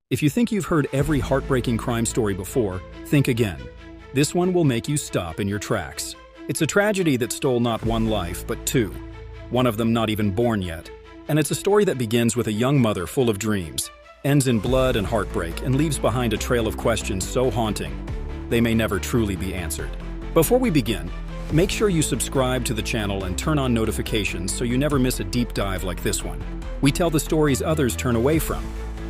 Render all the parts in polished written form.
If you think you've heard every heartbreaking crime story before, think again. This one will make you stop in your tracks. It's a tragedy that stole not one life, but two. One of them not even born yet. And it's a story that begins with a young mother full of dreams, ends in blood and heartbreak, and leaves behind a trail of questions so haunting, they may never truly be answered. Before we begin, make sure you subscribe to the channel and turn on notifications so you never miss a deep dive like this one. We tell the stories others turn away from,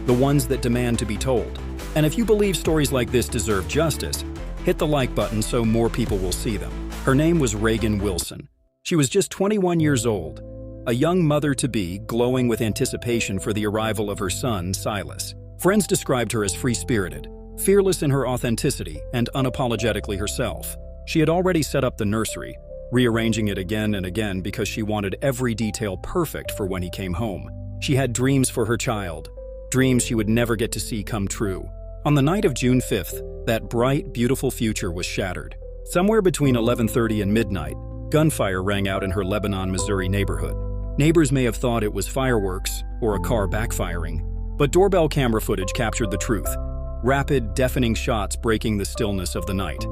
the ones that demand to be told. And if you believe stories like this deserve justice, hit the like button so more people will see them. Her name was Reagan Wilson. She was just 21 years old, a young mother-to-be glowing with anticipation for the arrival of her son, Silas. Friends described her as free-spirited, fearless in her authenticity, and unapologetically herself. She had already set up the nursery, rearranging it again and again because she wanted every detail perfect for when he came home. She had dreams for her child, dreams she would never get to see come true. On the night of June 5th, that bright, beautiful future was shattered. Somewhere between 11:30 and midnight, gunfire rang out in her Lebanon, Missouri neighborhood. Neighbors may have thought it was fireworks or a car backfiring, but doorbell camera footage captured the truth. Rapid, deafening shots breaking the stillness of the night.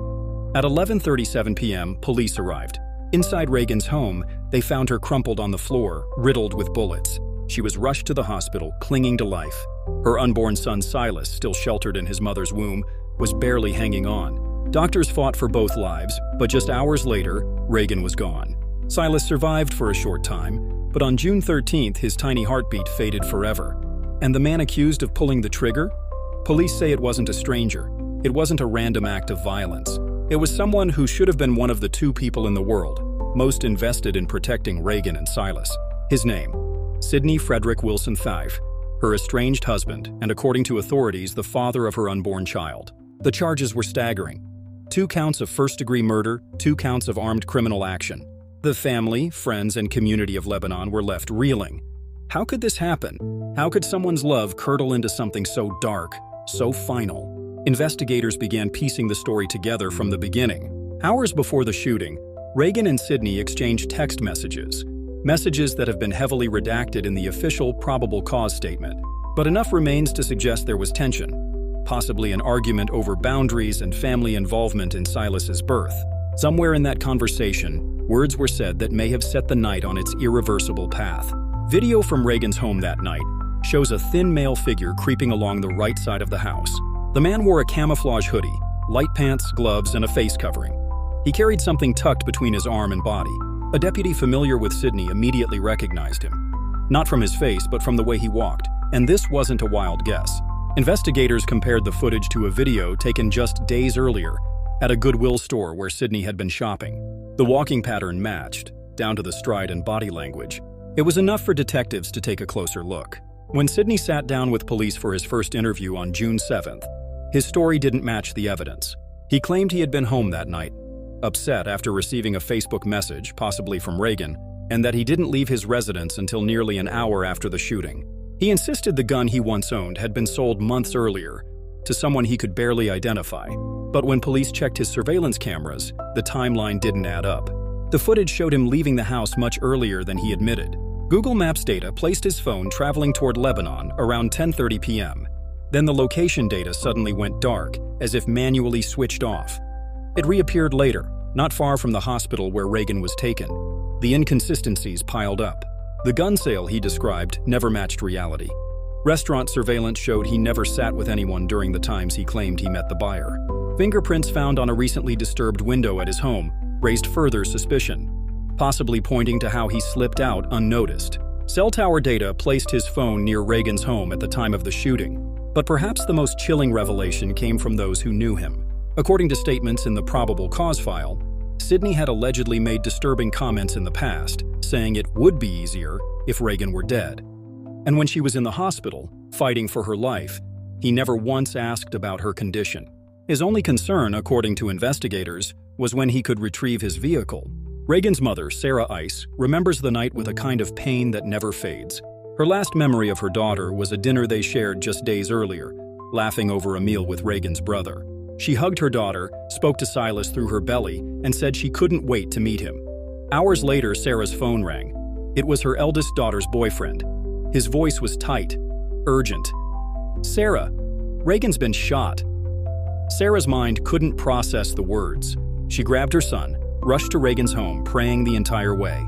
At 11:37 p.m., police arrived. Inside Reagan's home, they found her crumpled on the floor, riddled with bullets. She was rushed to the hospital, clinging to life. Her unborn son, Silas, still sheltered in his mother's womb, was barely hanging on. Doctors fought for both lives, but just hours later, Reagan was gone. Silas survived for a short time, but on June 13th, his tiny heartbeat faded forever. And the man accused of pulling the trigger? Police say it wasn't a stranger. It wasn't a random act of violence. It was someone who should have been one of the two people in the world most invested in protecting Reagan and Silas. His name, Sidney Frederick Wilson III, her estranged husband, and according to authorities, the father of her unborn child. The charges were staggering. 2 counts of first-degree murder, 2 counts of armed criminal action. The family, friends, and community of Lebanon were left reeling. How could this happen? How could someone's love curdle into something so dark, so final? Investigators began piecing the story together from the beginning. Hours before the shooting, Reagan and Sidney exchanged text messages that have been heavily redacted in the official probable cause statement. But enough remains to suggest there was tension, possibly an argument over boundaries and family involvement in Silas's birth. Somewhere in that conversation, words were said that may have set the night on its irreversible path. Video from Reagan's home that night shows a thin male figure creeping along the right side of the house. The man wore a camouflage hoodie, light pants, gloves, and a face covering. He carried something tucked between his arm and body. A deputy familiar with Sidney immediately recognized him. Not from his face, but from the way he walked, and this wasn't a wild guess. Investigators compared the footage to a video taken just days earlier at a Goodwill store where Sidney had been shopping. The walking pattern matched, down to the stride and body language. It was enough for detectives to take a closer look. When Sidney sat down with police for his first interview on June 7th, his story didn't match the evidence. He claimed he had been home that night, upset after receiving a Facebook message, possibly from Reagan, and that he didn't leave his residence until nearly an hour after the shooting. He insisted the gun he once owned had been sold months earlier to someone he could barely identify. But when police checked his surveillance cameras, the timeline didn't add up. The footage showed him leaving the house much earlier than he admitted. Google Maps data placed his phone traveling toward Lebanon around 10:30 p.m. Then the location data suddenly went dark, as if manually switched off. It reappeared later, not far from the hospital where Reagan was taken. The inconsistencies piled up. The gun sale he described never matched reality. Restaurant surveillance showed he never sat with anyone during the times he claimed he met the buyer. Fingerprints found on a recently disturbed window at his home raised further suspicion, possibly pointing to how he slipped out unnoticed. Cell tower data placed his phone near Reagan's home at the time of the shooting, but perhaps the most chilling revelation came from those who knew him. According to statements in the probable cause file, Sidney had allegedly made disturbing comments in the past, saying it would be easier if Reagan were dead. And when she was in the hospital, fighting for her life, he never once asked about her condition. His only concern, according to investigators, was when he could retrieve his vehicle. Reagan's mother, Sarah Ice, remembers the night with a kind of pain that never fades. Her last memory of her daughter was a dinner they shared just days earlier, laughing over a meal with Reagan's brother. She hugged her daughter, spoke to Silas through her belly, and said she couldn't wait to meet him. Hours later, Sarah's phone rang. It was her eldest daughter's boyfriend. His voice was tight, urgent. "Sarah, Reagan's been shot. Sarah's mind couldn't process the words. She grabbed her son, rushed to Reagan's home, praying the entire way.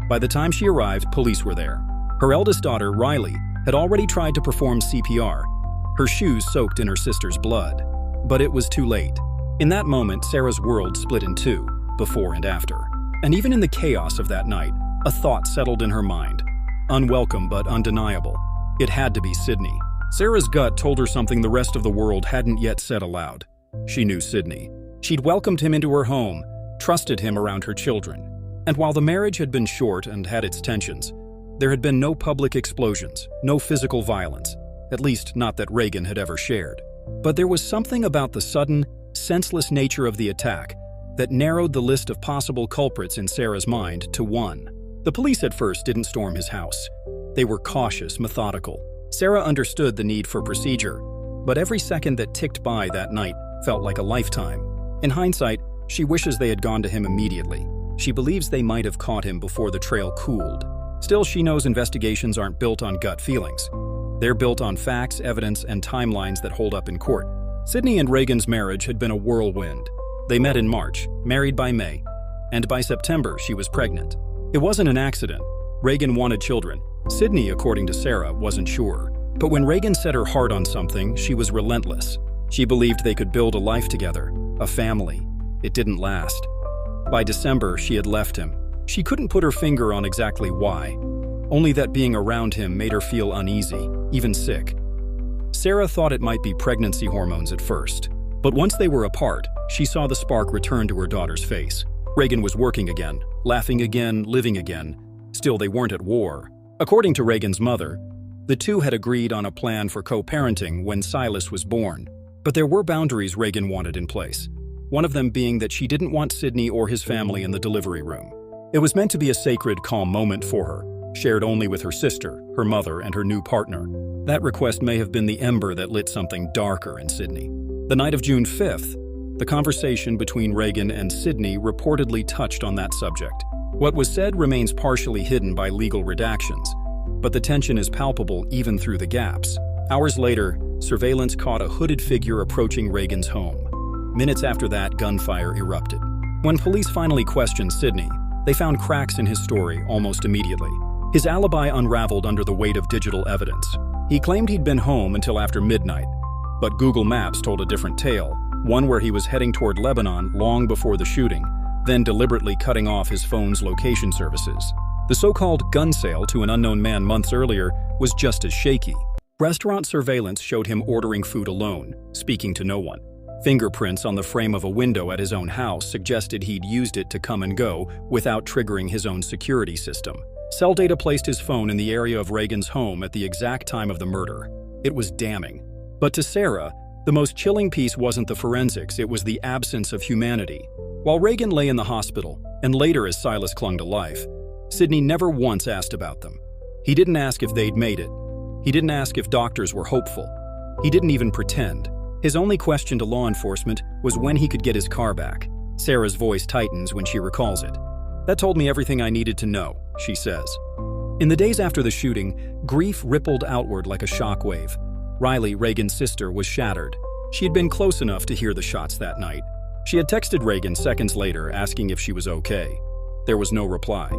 By the time she arrived, police were there. Her eldest daughter, Riley, had already tried to perform CPR, her shoes soaked in her sister's blood. But it was too late. In that moment, Sarah's world split in two, before and after. And even in the chaos of that night, a thought settled in her mind. Unwelcome but undeniable. It had to be Sydney. Sarah's gut told her something the rest of the world hadn't yet said aloud. She knew Sydney. She'd welcomed him into her home, trusted him around her children. And while the marriage had been short and had its tensions, there had been no public explosions, no physical violence, at least not that Reagan had ever shared. But there was something about the sudden, senseless nature of the attack that narrowed the list of possible culprits in Sarah's mind to one. The police at first didn't storm his house. They were cautious, methodical. Sarah understood the need for procedure, but every second that ticked by that night felt like a lifetime. In hindsight, she wishes they had gone to him immediately. She believes they might have caught him before the trail cooled. Still, she knows investigations aren't built on gut feelings. They're built on facts, evidence, and timelines that hold up in court. Sydney and Reagan's marriage had been a whirlwind. They met in March, married by May, and by September she was pregnant. It wasn't an accident. Reagan wanted children. Sydney, according to Sarah, wasn't sure. But when Reagan set her heart on something, she was relentless. She believed they could build a life together, a family. It didn't last. By December, she had left him. She couldn't put her finger on exactly why. Only that being around him made her feel uneasy, even sick. Sarah thought it might be pregnancy hormones at first. But once they were apart, she saw the spark return to her daughter's face. Reagan was working again, laughing again, living again. Still, they weren't at war. According to Reagan's mother, the two had agreed on a plan for co-parenting when Silas was born. But there were boundaries Reagan wanted in place. One of them being that she didn't want Sydney or his family in the delivery room. It was meant to be a sacred, calm moment for her, shared only with her sister, her mother, and her new partner. That request may have been the ember that lit something darker in Sydney. The night of June 5th, the conversation between Reagan and Sydney reportedly touched on that subject. What was said remains partially hidden by legal redactions, but the tension is palpable even through the gaps. Hours later, surveillance caught a hooded figure approaching Reagan's home. Minutes after that, gunfire erupted. When police finally questioned Sydney, they found cracks in his story almost immediately. His alibi unraveled under the weight of digital evidence. He claimed he'd been home until after midnight, but Google Maps told a different tale, one where he was heading toward Lebanon long before the shooting, then deliberately cutting off his phone's location services. The so-called gun sale to an unknown man months earlier was just as shaky. Restaurant surveillance showed him ordering food alone, speaking to no one. Fingerprints on the frame of a window at his own house suggested he'd used it to come and go without triggering his own security system. Cell data placed his phone in the area of Reagan's home at the exact time of the murder. It was damning. But to Sarah, the most chilling piece wasn't the forensics, it was the absence of humanity. While Reagan lay in the hospital, and later as Silas clung to life, Sydney never once asked about them. He didn't ask if they'd made it. He didn't ask if doctors were hopeful. He didn't even pretend. His only question to law enforcement was when he could get his car back. Sarah's voice tightens when she recalls it. "That told me everything I needed to know," she says. In the days after the shooting, grief rippled outward like a shockwave. Riley, Reagan's sister, was shattered. She had been close enough to hear the shots that night. She had texted Reagan seconds later asking if she was okay. There was no reply.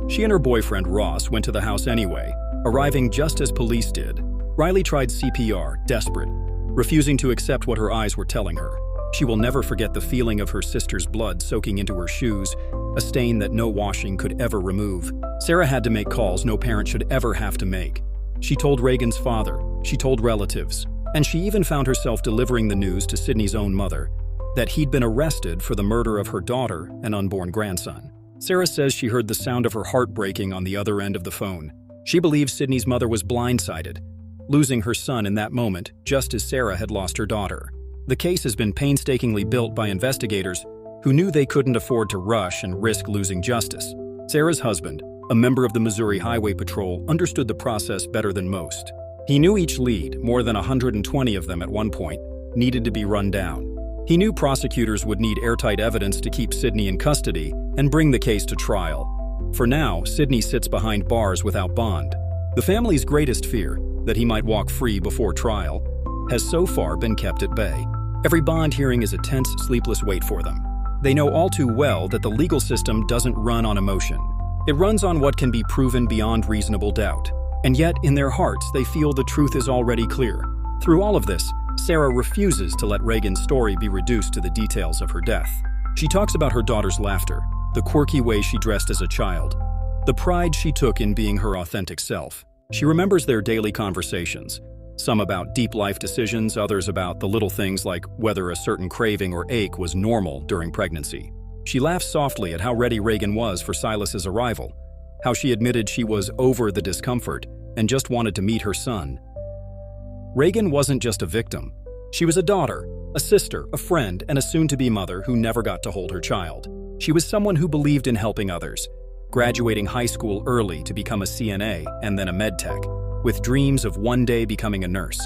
She and her boyfriend, Ross, went to the house anyway, arriving just as police did. Riley tried CPR, desperate, refusing to accept what her eyes were telling her. She will never forget the feeling of her sister's blood soaking into her shoes, a stain that no washing could ever remove. Sarah had to make calls no parent should ever have to make. She told Reagan's father, she told relatives, and she even found herself delivering the news to Sydney's own mother, that he'd been arrested for the murder of her daughter and unborn grandson. Sarah says she heard the sound of her heart breaking on the other end of the phone. She believes Sydney's mother was blindsided, losing her son in that moment, just as Sarah had lost her daughter. The case has been painstakingly built by investigators who knew they couldn't afford to rush and risk losing justice. Sarah's husband, a member of the Missouri Highway Patrol, understood the process better than most. He knew each lead, more than 120 of them at one point, needed to be run down. He knew prosecutors would need airtight evidence to keep Sydney in custody and bring the case to trial. For now, Sydney sits behind bars without bond. The family's greatest fear, that he might walk free before trial, has so far been kept at bay. Every bond hearing is a tense, sleepless wait for them. They know all too well that the legal system doesn't run on emotion. It runs on what can be proven beyond reasonable doubt. And yet, in their hearts, they feel the truth is already clear. Through all of this, Sarah refuses to let Reagan's story be reduced to the details of her death. She talks about her daughter's laughter, the quirky way she dressed as a child, the pride she took in being her authentic self. She remembers their daily conversations, some about deep life decisions, others about the little things like whether a certain craving or ache was normal during pregnancy. She laughs softly at how ready Reagan was for Silas's arrival, how she admitted she was over the discomfort and just wanted to meet her son. Reagan wasn't just a victim. She was a daughter, a sister, a friend, and a soon-to-be mother who never got to hold her child. She was someone who believed in helping others, graduating high school early to become a CNA and then a med tech, with dreams of one day becoming a nurse.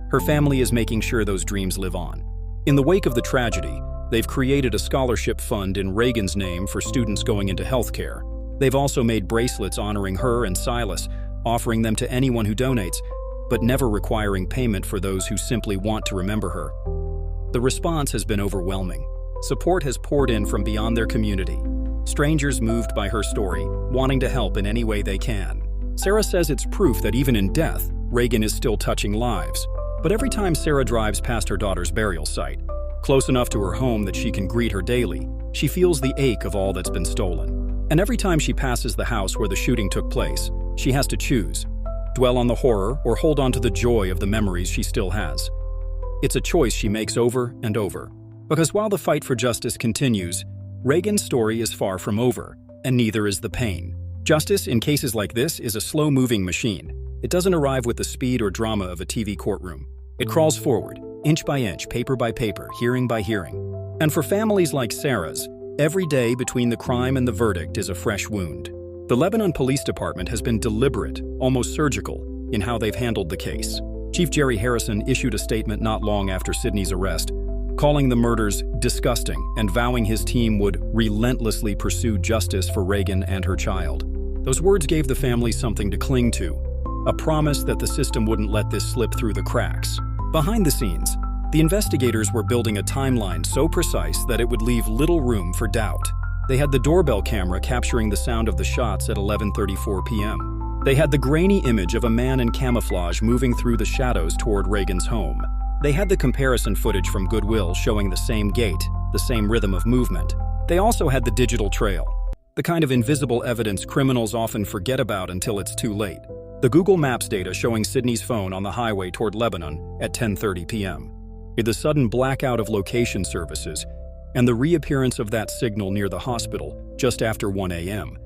Her family is making sure those dreams live on. In the wake of the tragedy, they've created a scholarship fund in Reagan's name for students going into healthcare. They've also made bracelets honoring her and Silas, offering them to anyone who donates, but never requiring payment for those who simply want to remember her. The response has been overwhelming. Support has poured in from beyond their community. Strangers moved by her story, wanting to help in any way they can. Sarah says it's proof that even in death, Reagan is still touching lives. But every time Sarah drives past her daughter's burial site, close enough to her home that she can greet her daily, she feels the ache of all that's been stolen. And every time she passes the house where the shooting took place, she has to choose: dwell on the horror or hold on to the joy of the memories she still has. It's a choice she makes over and over. Because while the fight for justice continues, Reagan's story is far from over, and neither is the pain. Justice in cases like this is a slow-moving machine. It doesn't arrive with the speed or drama of a TV courtroom. It crawls forward, inch by inch, paper by paper, hearing by hearing. And for families like Sarah's, every day between the crime and the verdict is a fresh wound. The Lebanon Police Department has been deliberate, almost surgical, in how they've handled the case. Chief Jerry Harrison issued a statement not long after Sydney's arrest, calling the murders disgusting and vowing his team would relentlessly pursue justice for Reagan and her child. Those words gave the family something to cling to, a promise that the system wouldn't let this slip through the cracks. Behind the scenes, the investigators were building a timeline so precise that it would leave little room for doubt. They had the doorbell camera capturing the sound of the shots at 11:34 p.m. They had the grainy image of a man in camouflage moving through the shadows toward Reagan's home. They had the comparison footage from Goodwill showing the same gait, the same rhythm of movement. They also had the digital trail, the kind of invisible evidence criminals often forget about until it's too late. The Google Maps data showing Sydney's phone on the highway toward Lebanon at 10:30 p.m. With the sudden blackout of location services and the reappearance of that signal near the hospital just after 1 a.m.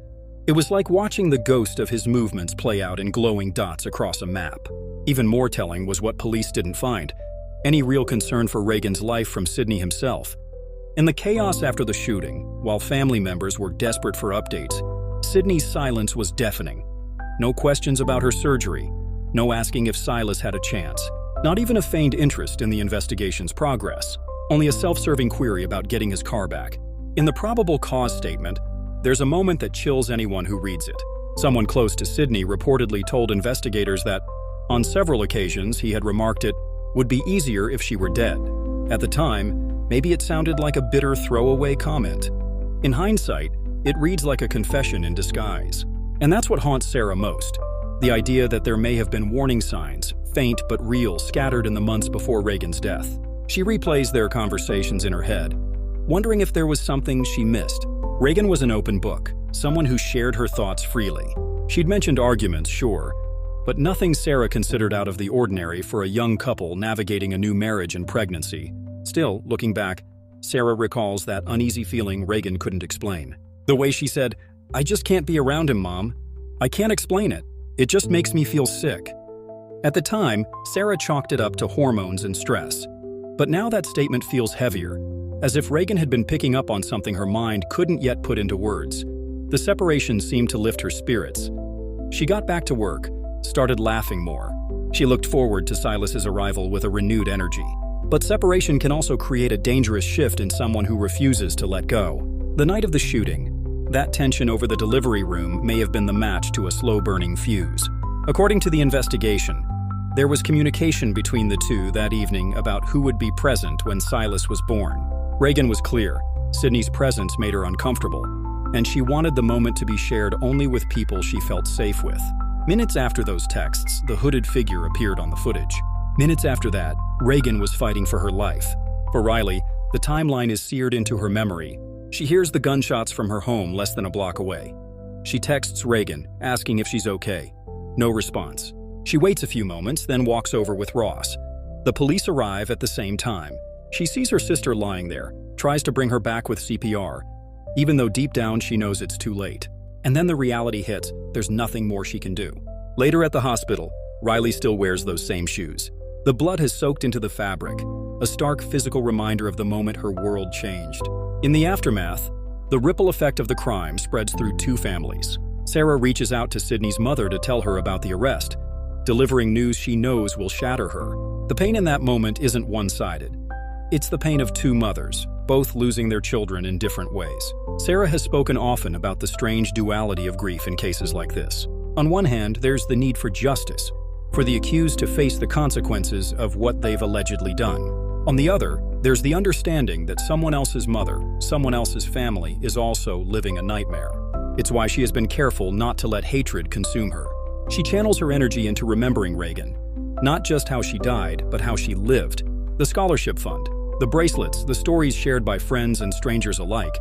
It was like watching the ghost of his movements play out in glowing dots across a map. Even more telling was what police didn't find: any real concern for Reagan's life from Sydney himself. In the chaos after the shooting, while family members were desperate for updates, Sydney's silence was deafening. No questions about her surgery, no asking if Silas had a chance, not even a feigned interest in the investigation's progress, only a self-serving query about getting his car back. In the probable cause statement, there's a moment that chills anyone who reads it. Someone close to Sydney reportedly told investigators that, on several occasions, he had remarked it would be easier if she were dead. At the time, maybe it sounded like a bitter throwaway comment. In hindsight, it reads like a confession in disguise. And that's what haunts Sarah most: the idea that there may have been warning signs, faint but real, scattered in the months before Reagan's death. She replays their conversations in her head, wondering if there was something she missed. Reagan was an open book, someone who shared her thoughts freely. She'd mentioned arguments, sure, but nothing Sarah considered out of the ordinary for a young couple navigating a new marriage and pregnancy. Still, looking back, Sarah recalls that uneasy feeling Reagan couldn't explain. The way she said, "I just can't be around him, Mom. I can't explain it. It just makes me feel sick." At the time, Sarah chalked it up to hormones and stress. But now that statement feels heavier, as if Reagan had been picking up on something her mind couldn't yet put into words. The separation seemed to lift her spirits. She got back to work, started laughing more. She looked forward to Silas's arrival with a renewed energy. But separation can also create a dangerous shift in someone who refuses to let go. The night of the shooting, that tension over the delivery room may have been the match to a slow-burning fuse. According to the investigation, There was communication between the two that evening about who would be present when Silas was born. Reagan was clear. Sydney's presence made her uncomfortable, and she wanted the moment to be shared only with people she felt safe with. Minutes after those texts, the hooded figure appeared on the footage. Minutes after that, Reagan was fighting for her life. For Riley, the timeline is seared into her memory. She hears the gunshots from her home less than a block away. She texts Reagan, asking if she's okay. No response. She waits a few moments, then walks over with Ross. The police arrive at the same time. She sees her sister lying there, tries to bring her back with CPR, even though deep down she knows it's too late. And then the reality hits, there's nothing more she can do. Later at the hospital, Riley still wears those same shoes. The blood has soaked into the fabric, a stark physical reminder of the moment her world changed. In the aftermath, the ripple effect of the crime spreads through two families. Sarah reaches out to Sydney's mother to tell her about the arrest, delivering news she knows will shatter her. The pain in that moment isn't one-sided. It's the pain of two mothers, both losing their children in different ways. Sarah has spoken often about the strange duality of grief in cases like this. On one hand, there's the need for justice, for the accused to face the consequences of what they've allegedly done. On the other, there's the understanding that someone else's mother, someone else's family, is also living a nightmare. It's why she has been careful not to let hatred consume her. She channels her energy into remembering Reagan, not just how she died, but how she lived. The scholarship fund, the bracelets, the stories shared by friends and strangers alike,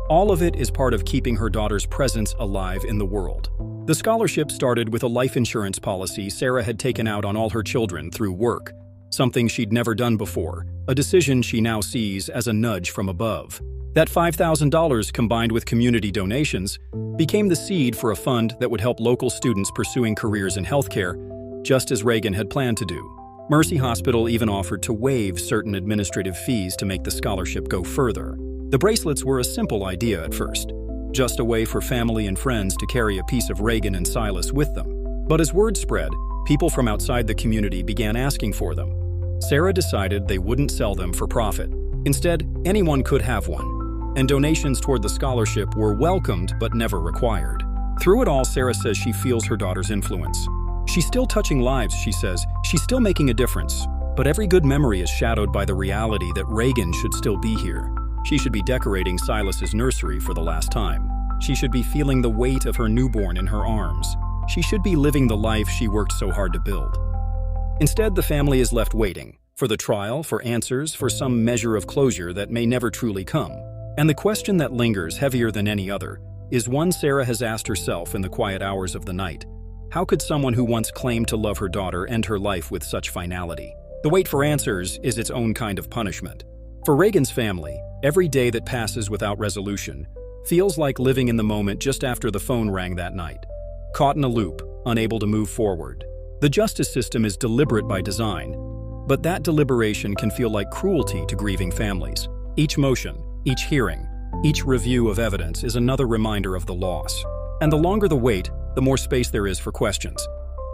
all of it is part of keeping her daughter's presence alive in the world. The scholarship started with a life insurance policy Sarah had taken out on all her children through work, something she'd never done before, a decision she now sees as a nudge from above. That $5,000 combined with community donations became the seed for a fund that would help local students pursuing careers in healthcare, just as Reagan had planned to do. Mercy Hospital even offered to waive certain administrative fees to make the scholarship go further. The bracelets were a simple idea at first, just a way for family and friends to carry a piece of Reagan and Silas with them. But as word spread, people from outside the community began asking for them. Sarah decided they wouldn't sell them for profit. Instead, anyone could have one, and donations toward the scholarship were welcomed but never required. Through it all, Sarah says she feels her daughter's influence. She's still touching lives, she says. She's still making a difference. But every good memory is shadowed by the reality that Reagan should still be here. She should be decorating Silas's nursery for the last time. She should be feeling the weight of her newborn in her arms. She should be living the life she worked so hard to build. Instead, the family is left waiting for the trial, for answers, for some measure of closure that may never truly come. And the question that lingers heavier than any other is one Sarah has asked herself in the quiet hours of the night. How could someone who once claimed to love her daughter end her life with such finality? The wait for answers is its own kind of punishment. For Reagan's family, every day that passes without resolution feels like living in the moment just after the phone rang that night, caught in a loop, unable to move forward. The justice system is deliberate by design, but that deliberation can feel like cruelty to grieving families. Each motion, each hearing, each review of evidence is another reminder of the loss. And the longer the wait, the more space there is for questions.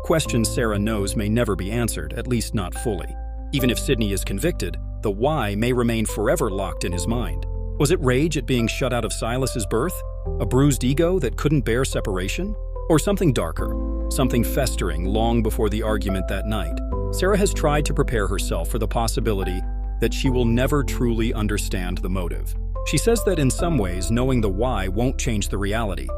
Questions Sarah knows may never be answered, at least not fully. Even if Sydney is convicted, the why may remain forever locked in his mind. Was it rage at being shut out of Silas's birth? A bruised ego that couldn't bear separation? Or something darker, something festering long before the argument that night? Sarah has tried to prepare herself for the possibility that she will never truly understand the motive. She says that in some ways, knowing the why won't change the reality.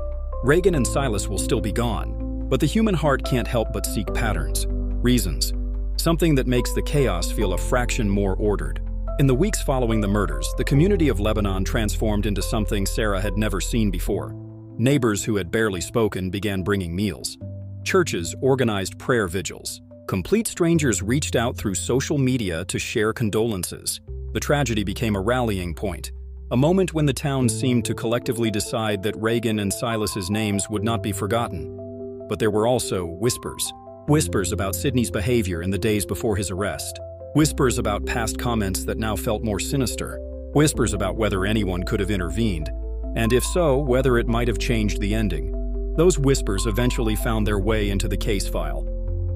Reagan and Silas will still be gone, but the human heart can't help but seek patterns, reasons, something that makes the chaos feel a fraction more ordered. In the weeks following the murders, the community of Lebanon transformed into something Sarah had never seen before. Neighbors who had barely spoken began bringing meals. Churches organized prayer vigils. Complete strangers reached out through social media to share condolences. The tragedy became a rallying point, a moment when the town seemed to collectively decide that Reagan and Silas's names would not be forgotten. But there were also whispers. Whispers about Sydney's behavior in the days before his arrest. Whispers about past comments that now felt more sinister. Whispers about whether anyone could have intervened, and if so, whether it might have changed the ending. Those whispers eventually found their way into the case file.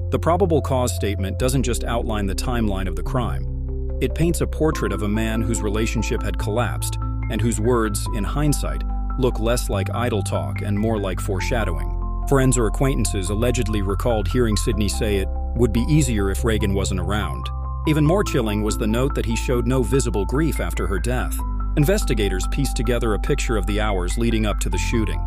The probable cause statement doesn't just outline the timeline of the crime. It paints a portrait of a man whose relationship had collapsed and whose words, in hindsight, look less like idle talk and more like foreshadowing. Friends or acquaintances allegedly recalled hearing Sydney say, would be easier if Reagan wasn't around. Even more chilling was the note that he showed no visible grief after her death. Investigators pieced together a picture of the hours leading up to the shooting.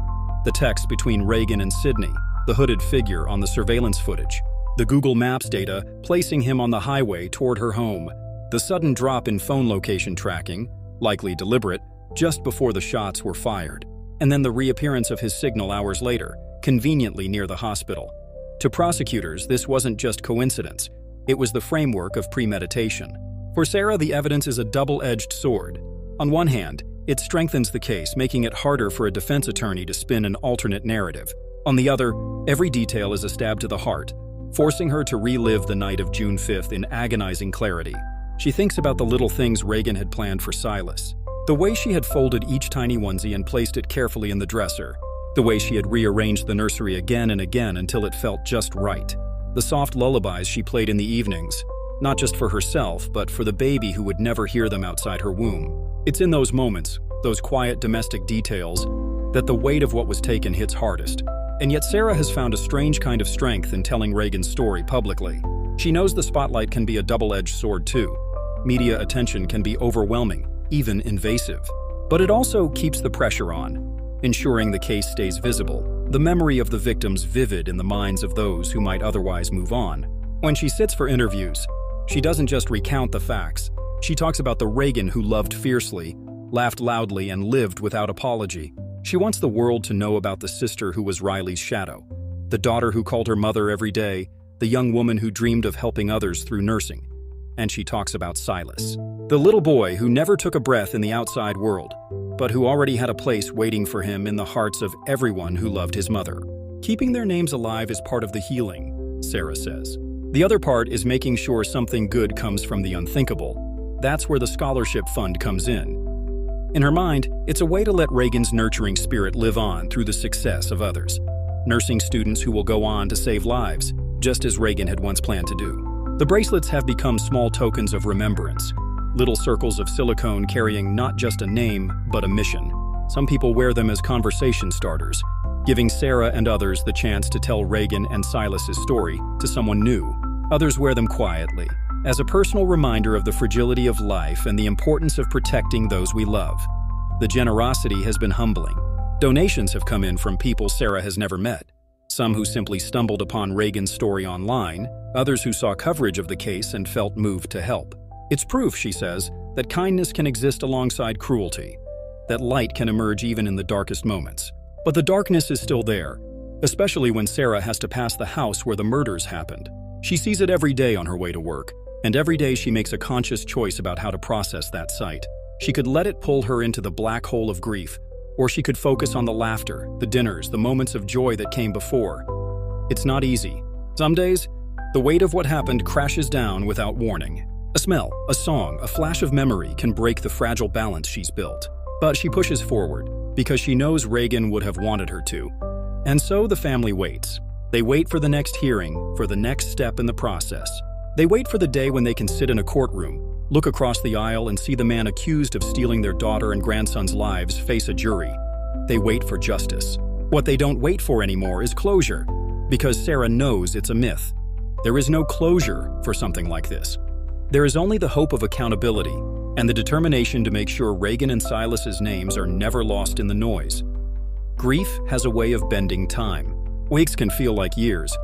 The text between Reagan and Sydney, the hooded figure on the surveillance footage, the Google Maps data placing him on the highway toward her home, the sudden drop in phone location tracking, likely deliberate, just before the shots were fired, and then the reappearance of his signal hours later, conveniently near the hospital. To prosecutors, this wasn't just coincidence. It was the framework of premeditation. For Sarah, the evidence is a double-edged sword. On one hand, it strengthens the case, making it harder for a defense attorney to spin an alternate narrative. On the other, every detail is a stab to the heart, forcing her to relive the night of June 5th in agonizing clarity. She thinks about the little things Reagan had planned for Silas. The way she had folded each tiny onesie and placed it carefully in the dresser. The way she had rearranged the nursery again and again until it felt just right. The soft lullabies she played in the evenings, not just for herself, but for the baby who would never hear them outside her womb. It's in those moments, those quiet domestic details, that the weight of what was taken hits hardest. And yet Sarah has found a strange kind of strength in telling Reagan's story publicly. She knows the spotlight can be a double-edged sword too. Media attention can be overwhelming, even invasive. But it also keeps the pressure on, ensuring the case stays visible, the memory of the victims vivid in the minds of those who might otherwise move on. When she sits for interviews, she doesn't just recount the facts. She talks about the Reagan who loved fiercely, laughed loudly, and lived without apology. She wants the world to know about the sister who was Riley's shadow, the daughter who called her mother every day, the young woman who dreamed of helping others through nursing. And she talks about Silas, the little boy who never took a breath in the outside world, but who already had a place waiting for him in the hearts of everyone who loved his mother. Keeping their names alive is part of the healing, Sarah says. The other part is making sure something good comes from the unthinkable. That's where the scholarship fund comes in. In her mind, it's a way to let Reagan's nurturing spirit live on through the success of others. Nursing students who will go on to save lives, just as Reagan had once planned to do. The bracelets have become small tokens of remembrance, little circles of silicone carrying not just a name, but a mission. Some people wear them as conversation starters, giving Sarah and others the chance to tell Reagan and Silas's story to someone new. Others wear them quietly, as a personal reminder of the fragility of life and the importance of protecting those we love. The generosity has been humbling. Donations have come in from people Sarah has never met. Some who simply stumbled upon Reagan's story online, others who saw coverage of the case and felt moved to help. It's proof, she says, that kindness can exist alongside cruelty, that light can emerge even in the darkest moments. But the darkness is still there, especially when Sarah has to pass the house where the murders happened. She sees it every day on her way to work, and every day she makes a conscious choice about how to process that sight. She could let it pull her into the black hole of grief, or she could focus on the laughter, the dinners, the moments of joy that came before. It's not easy. Some days, the weight of what happened crashes down without warning. A smell, a song, a flash of memory can break the fragile balance she's built. But she pushes forward, because she knows Reagan would have wanted her to. And so the family waits. They wait for the next hearing, for the next step in the process. They wait for the day when they can sit in a courtroom, look across the aisle and see the man accused of stealing their daughter and grandson's lives face a jury. They wait for justice. What they don't wait for anymore is closure, because Sarah knows it's a myth. There is no closure for something like this. There is only the hope of accountability and the determination to make sure Reagan and Silas's names are never lost in the noise. Grief has a way of bending time. Weeks can feel like years,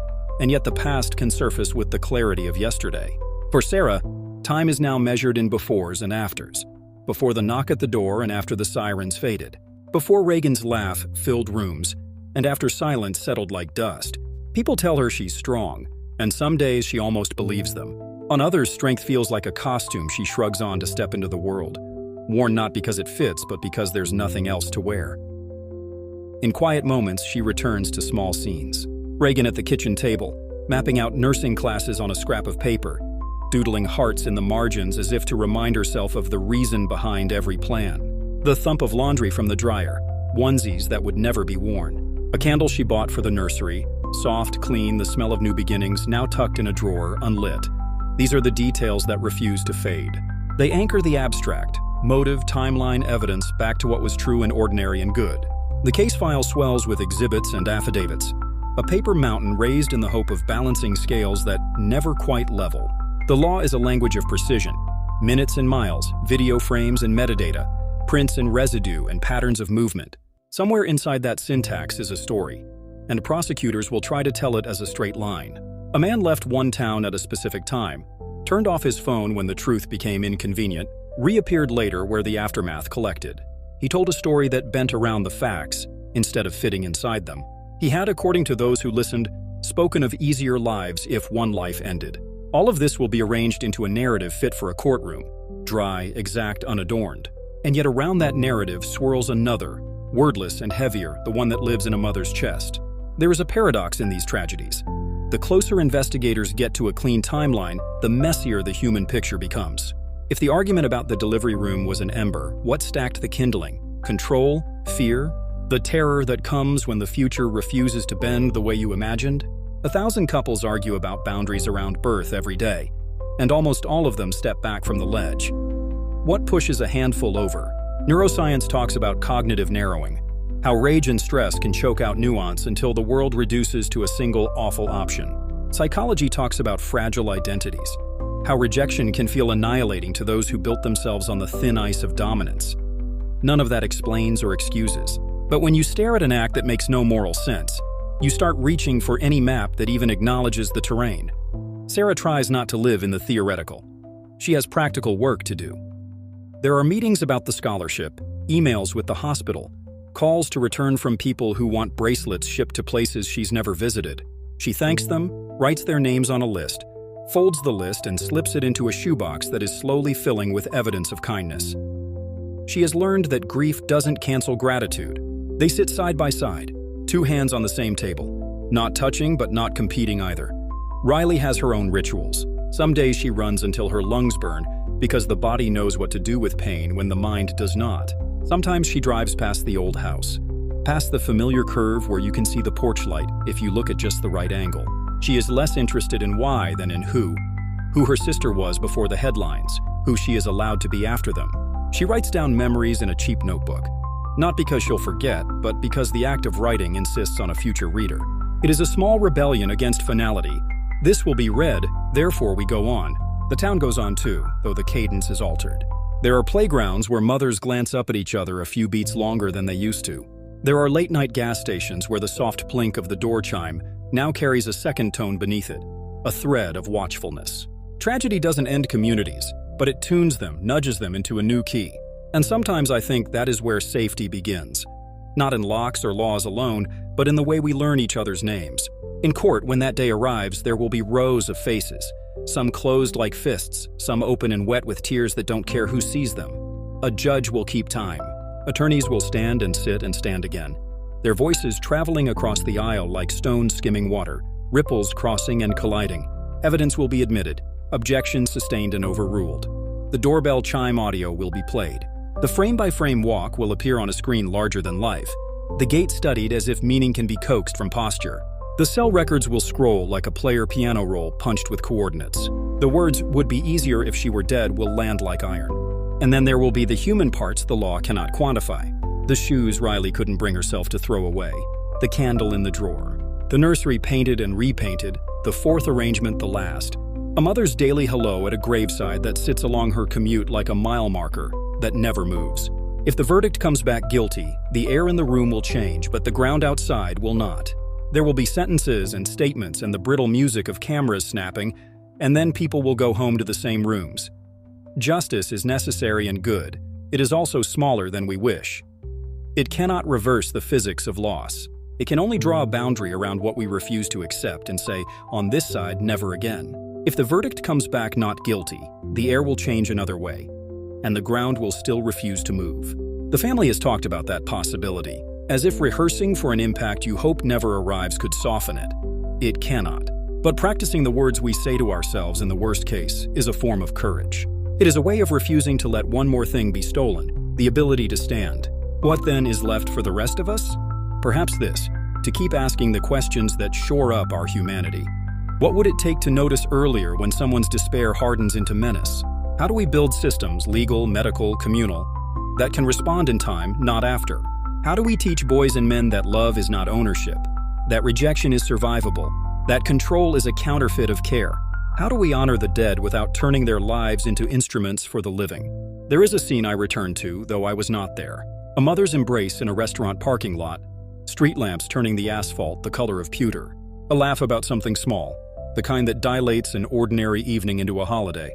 and yet the past can surface with the clarity of yesterday. For Sarah, time is now measured in befores and afters. Before the knock at the door and after the sirens faded. Before Reagan's laugh filled rooms, and after silence settled like dust. People tell her she's strong, and some days she almost believes them. On others, strength feels like a costume she shrugs on to step into the world, worn not because it fits, but because there's nothing else to wear. In quiet moments, she returns to small scenes. Reagan at the kitchen table, mapping out nursing classes on a scrap of paper, doodling hearts in the margins as if to remind herself of the reason behind every plan. The thump of laundry from the dryer, onesies that would never be worn. A candle she bought for the nursery, soft, clean, the smell of new beginnings, now tucked in a drawer, unlit. These are the details that refuse to fade. They anchor the abstract, motive, timeline evidence back to what was true and ordinary and good. The case file swells with exhibits and affidavits, a paper mountain raised in the hope of balancing scales that never quite level. The law is a language of precision. Minutes and miles, video frames and metadata, prints and residue and patterns of movement. Somewhere inside that syntax is a story, and prosecutors will try to tell it as a straight line. A man left one town at a specific time, turned off his phone when the truth became inconvenient, reappeared later where the aftermath collected. He told a story that bent around the facts instead of fitting inside them. He had, according to those who listened, spoken of easier lives if one life ended. All of this will be arranged into a narrative fit for a courtroom, dry, exact, unadorned. And yet around that narrative swirls another, wordless and heavier, the one that lives in a mother's chest. There is a paradox in these tragedies. The closer investigators get to a clean timeline, the messier the human picture becomes. If the argument about the delivery room was an ember, what stacked the kindling? Control? Fear? The terror that comes when the future refuses to bend the way you imagined? 1,000 couples argue about boundaries around birth every day, and almost all of them step back from the ledge. What pushes a handful over? Neuroscience talks about cognitive narrowing, how rage and stress can choke out nuance until the world reduces to a single awful option. Psychology talks about fragile identities, how rejection can feel annihilating to those who built themselves on the thin ice of dominance. None of that explains or excuses. But when you stare at an act that makes no moral sense, you start reaching for any map that even acknowledges the terrain. Sarah tries not to live in the theoretical. She has practical work to do. There are meetings about the scholarship, emails with the hospital, calls to return from people who want bracelets shipped to places she's never visited. She thanks them, writes their names on a list, folds the list and slips it into a shoebox that is slowly filling with evidence of kindness. She has learned that grief doesn't cancel gratitude. They sit side by side, two hands on the same table, not touching but not competing either. Riley has her own rituals. Some days she runs until her lungs burn because the body knows what to do with pain when the mind does not. Sometimes she drives past the old house, past the familiar curve where you can see the porch light if you look at just the right angle. She is less interested in why than in who her sister was before the headlines, who she is allowed to be after them. She writes down memories in a cheap notebook, not because she'll forget, but because the act of writing insists on a future reader. It is a small rebellion against finality. This will be read, therefore we go on. The town goes on too, though the cadence is altered. There are playgrounds where mothers glance up at each other a few beats longer than they used to. There are late-night gas stations where the soft plink of the door chime now carries a second tone beneath it, a thread of watchfulness. Tragedy doesn't end communities, but it tunes them, nudges them into a new key. And sometimes I think that is where safety begins. Not in locks or laws alone, but in the way we learn each other's names. In court, when that day arrives, there will be rows of faces, some closed like fists, some open and wet with tears that don't care who sees them. A judge will keep time. Attorneys will stand and sit and stand again, their voices traveling across the aisle like stones skimming water, ripples crossing and colliding. Evidence will be admitted, objections sustained and overruled. The doorbell chime audio will be played. The frame-by-frame walk will appear on a screen larger than life, the gait studied as if meaning can be coaxed from posture. The cell records will scroll like a player piano roll punched with coordinates. The words "would be easier if she were dead" will land like iron. And then there will be the human parts the law cannot quantify. The shoes Riley couldn't bring herself to throw away, the candle in the drawer, the nursery painted and repainted, the fourth arrangement the last. A mother's daily hello at a graveside that sits along her commute like a mile marker that never moves. If the verdict comes back guilty, the air in the room will change, but the ground outside will not. There will be sentences and statements and the brittle music of cameras snapping, and then people will go home to the same rooms. Justice is necessary and good. It is also smaller than we wish. It cannot reverse the physics of loss. It can only draw a boundary around what we refuse to accept and say, on this side, never again. If the verdict comes back not guilty, the air will change another way, and the ground will still refuse to move. The family has talked about that possibility, as if rehearsing for an impact you hope never arrives could soften it. It cannot. But practicing the words we say to ourselves in the worst case is a form of courage. It is a way of refusing to let one more thing be stolen, the ability to stand. What then is left for the rest of us? Perhaps this, to keep asking the questions that shore up our humanity. What would it take to notice earlier when someone's despair hardens into menace? How do we build systems, legal, medical, communal, that can respond in time, not after? How do we teach boys and men that love is not ownership, that rejection is survivable, that control is a counterfeit of care? How do we honor the dead without turning their lives into instruments for the living? There is a scene I return to, though I was not there. A mother's embrace in a restaurant parking lot. Street lamps turning the asphalt the color of pewter. A laugh about something small, the kind that dilates an ordinary evening into a holiday.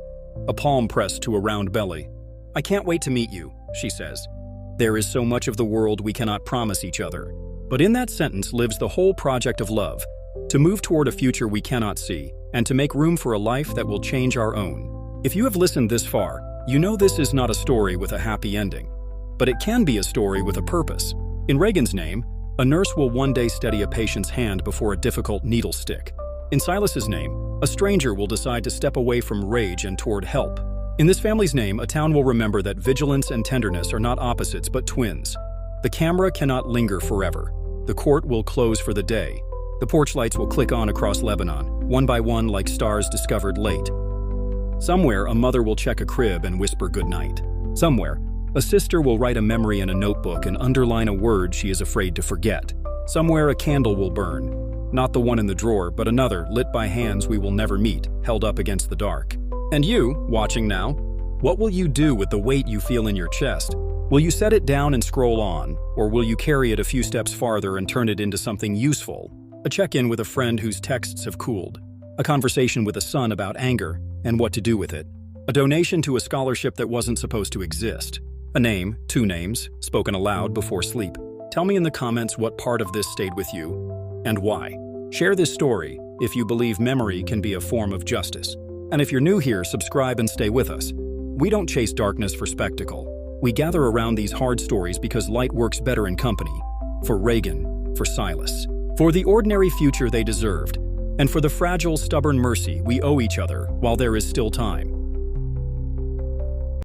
A palm pressed to a round belly. "I can't wait to meet you," she says. There is so much of the world we cannot promise each other. But in that sentence lives the whole project of love, to move toward a future we cannot see, and to make room for a life that will change our own. If you have listened this far, you know this is not a story with a happy ending. But it can be a story with a purpose. In Reagan's name, a nurse will one day steady a patient's hand before a difficult needle stick. In Silas's name, a stranger will decide to step away from rage and toward help. In this family's name, a town will remember that vigilance and tenderness are not opposites but twins. The camera cannot linger forever. The court will close for the day. The porch lights will click on across Lebanon, one by one like stars discovered late. Somewhere, a mother will check a crib and whisper goodnight. Somewhere, a sister will write a memory in a notebook and underline a word she is afraid to forget. Somewhere, a candle will burn. Not the one in the drawer, but another, lit by hands we will never meet, held up against the dark. And you, watching now, what will you do with the weight you feel in your chest? Will you set it down and scroll on, or will you carry it a few steps farther and turn it into something useful? A check-in with a friend whose texts have cooled. A conversation with a son about anger and what to do with it. A donation to a scholarship that wasn't supposed to exist. A name, two names, spoken aloud before sleep. Tell me in the comments what part of this stayed with you and why. Share this story if you believe memory can be a form of justice. And if you're new here, subscribe and stay with us. We don't chase darkness for spectacle. We gather around these hard stories because light works better in company. For Reagan, for Silas. For the ordinary future they deserved, and for the fragile, stubborn mercy we owe each other while there is still time.